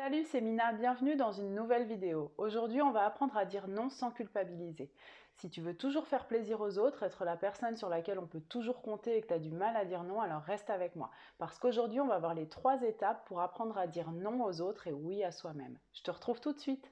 Salut, c'est Mina, bienvenue dans une nouvelle vidéo. Aujourd'hui, on va apprendre à dire non sans culpabiliser. Si tu veux toujours faire plaisir aux autres, être la personne sur laquelle on peut toujours compter et que tu as du mal à dire non, alors reste avec moi. Parce qu'aujourd'hui, on va voir les 3 étapes pour apprendre à dire non aux autres et oui à soi-même. Je te retrouve tout de suite.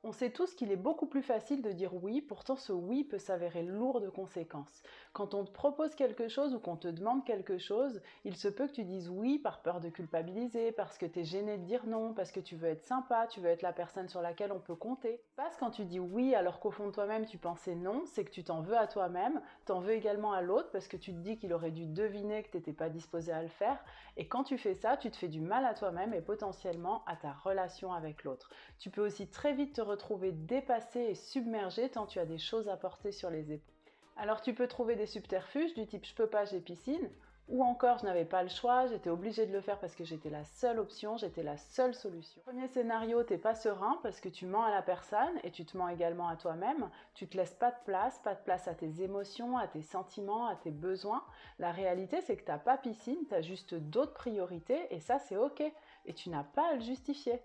On sait tous qu'il est beaucoup plus facile de dire oui, pourtant ce oui peut s'avérer lourd de conséquences. Quand on te propose quelque chose ou qu'on te demande quelque chose, il se peut que tu dises oui par peur de culpabiliser, parce que tu es gêné de dire non, parce que tu veux être sympa, tu veux être la personne sur laquelle on peut compter. Parce quand tu dis oui alors qu'au fond de toi-même tu pensais non, c'est que tu t'en veux à toi-même, t'en veux également à l'autre parce que tu te dis qu'il aurait dû deviner que tu n'étais pas disposé à le faire, et quand tu fais ça, tu te fais du mal à toi-même et potentiellement à ta relation avec l'autre. Tu peux aussi très vite te retrouver dépassé et submergé tant tu as des choses à porter sur les épaules. Alors tu peux trouver des subterfuges du type je peux pas, j'ai piscine, ou encore je n'avais pas le choix, j'étais obligée de le faire parce que j'étais la seule option, j'étais la seule solution. Premier scénario, t'es pas serein parce que tu mens à la personne et tu te mens également à toi-même, tu te laisses pas de place à tes émotions, à tes sentiments, à tes besoins. La réalité c'est que t'as pas piscine, t'as juste d'autres priorités et ça c'est ok et tu n'as pas à le justifier.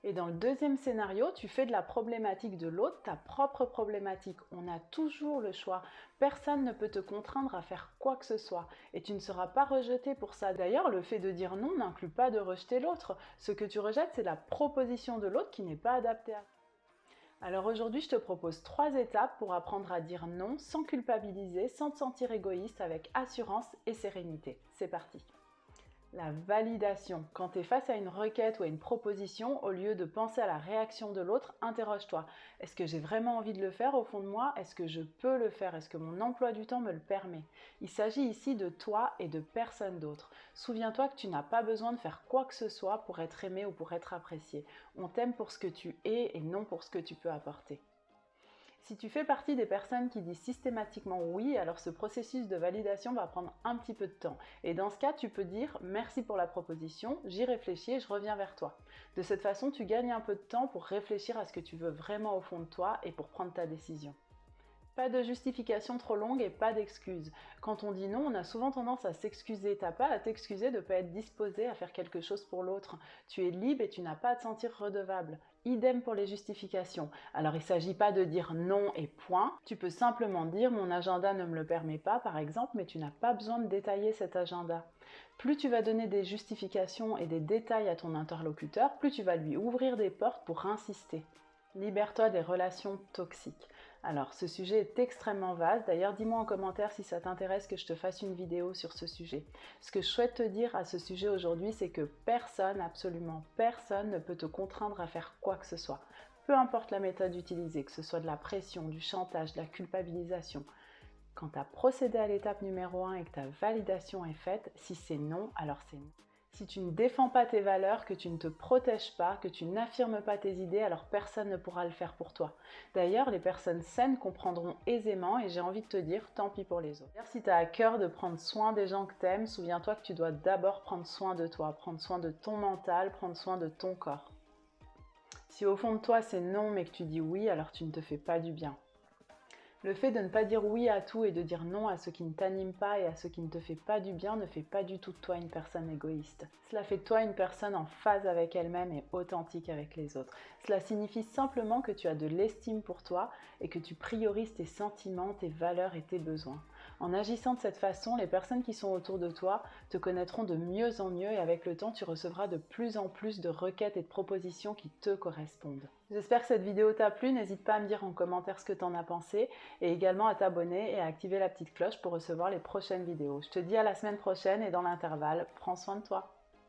Et dans le deuxième scénario, tu fais de la problématique de l'autre ta propre problématique. On a toujours le choix. Personne ne peut te contraindre à faire quoi que ce soit. Et tu ne seras pas rejeté pour ça. D'ailleurs, le fait de dire non n'inclut pas de rejeter l'autre. Ce que tu rejettes, c'est la proposition de l'autre qui n'est pas adaptée à toi. Alors aujourd'hui, je te propose 3 étapes pour apprendre à dire non sans culpabiliser, sans te sentir égoïste, avec assurance et sérénité. C'est parti! La validation. Quand tu es face à une requête ou à une proposition, au lieu de penser à la réaction de l'autre, interroge-toi. Est-ce que j'ai vraiment envie de le faire au fond de moi? Est-ce que je peux le faire? Est-ce que mon emploi du temps me le permet? Il s'agit ici de toi et de personne d'autre. Souviens-toi que tu n'as pas besoin de faire quoi que ce soit pour être aimé ou pour être apprécié. On t'aime pour ce que tu es et non pour ce que tu peux apporter. Si tu fais partie des personnes qui disent systématiquement oui, alors ce processus de validation va prendre un petit peu de temps. Et dans ce cas, tu peux dire merci pour la proposition, j'y réfléchis et je reviens vers toi. De cette façon, tu gagnes un peu de temps pour réfléchir à ce que tu veux vraiment au fond de toi et pour prendre ta décision. Pas de justification trop longue et pas d'excuses. Quand on dit non, on a souvent tendance à s'excuser. T'as pas à t'excuser de ne pas être disposé à faire quelque chose pour l'autre. Tu es libre et tu n'as pas à te sentir redevable. Idem pour les justifications. Alors il ne s'agit pas de dire non et point. Tu peux simplement dire mon agenda ne me le permet pas par exemple, mais tu n'as pas besoin de détailler cet agenda. Plus tu vas donner des justifications et des détails à ton interlocuteur, plus tu vas lui ouvrir des portes pour insister. Libère-toi des relations toxiques. Alors, ce sujet est extrêmement vaste. D'ailleurs, dis-moi en commentaire si ça t'intéresse que je te fasse une vidéo sur ce sujet. Ce que je souhaite te dire à ce sujet aujourd'hui, c'est que personne, absolument personne, ne peut te contraindre à faire quoi que ce soit. Peu importe la méthode utilisée, que ce soit de la pression, du chantage, de la culpabilisation. Quand tu as procédé à l'étape numéro 1 et que ta validation est faite, si c'est non, alors c'est non. Si tu ne défends pas tes valeurs, que tu ne te protèges pas, que tu n'affirmes pas tes idées, alors personne ne pourra le faire pour toi. D'ailleurs, les personnes saines comprendront aisément et j'ai envie de te dire, tant pis pour les autres. D'ailleurs, si tu as à cœur de prendre soin des gens que tu aimes, souviens-toi que tu dois d'abord prendre soin de toi, prendre soin de ton mental, prendre soin de ton corps. Si au fond de toi c'est non mais que tu dis oui, alors tu ne te fais pas du bien. Le fait de ne pas dire oui à tout et de dire non à ce qui ne t'anime pas et à ce qui ne te fait pas du bien ne fait pas du tout de toi une personne égoïste. Cela fait de toi une personne en phase avec elle-même et authentique avec les autres. Cela signifie simplement que tu as de l'estime pour toi et que tu priorises tes sentiments, tes valeurs et tes besoins. En agissant de cette façon, les personnes qui sont autour de toi te connaîtront de mieux en mieux et avec le temps, tu recevras de plus en plus de requêtes et de propositions qui te correspondent. J'espère que cette vidéo t'a plu, n'hésite pas à me dire en commentaire ce que t'en as pensé et également à t'abonner et à activer la petite cloche pour recevoir les prochaines vidéos. Je te dis à la semaine prochaine et dans l'intervalle, prends soin de toi.